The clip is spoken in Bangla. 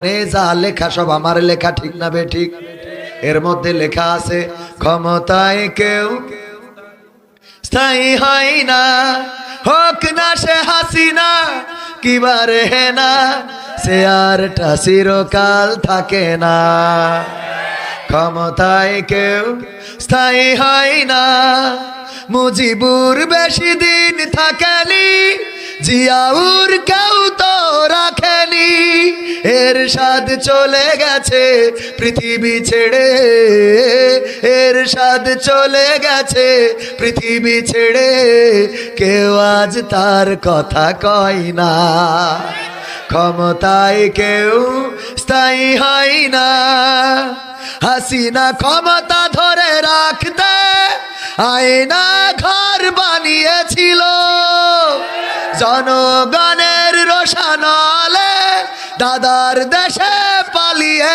যা লেখা সব আমার লেখা, ঠিক না বে ঠিক? এর মধ্যে লেখা আছে ক্ষমতায় কেউ স্থায়ী হয় না, হোক না সে হাসিনা কিবারে না, সে আরটা চিরকাল থাকে না। ক্ষমতায় কেউ স্থায়ী হয় না, মুজিবুর বেশি দিন থাকেনি, জিয়াউর কেউ তো রাখেনি। এরশাদ চলে গেছে পৃথিবী ছেড়ে, এরশাদ চলে গেছে পৃথিবী ছেড়ে, কেউ আজ তার কথা কয় না। ক্ষমতায় কেউ স্থায়ী হয় না, হাসিনা ক্ষমতা ধরে রাখতে আয়না ঘর বানিয়েছিল, জনগণের রোশানলে দাদার দেশে পালিয়ে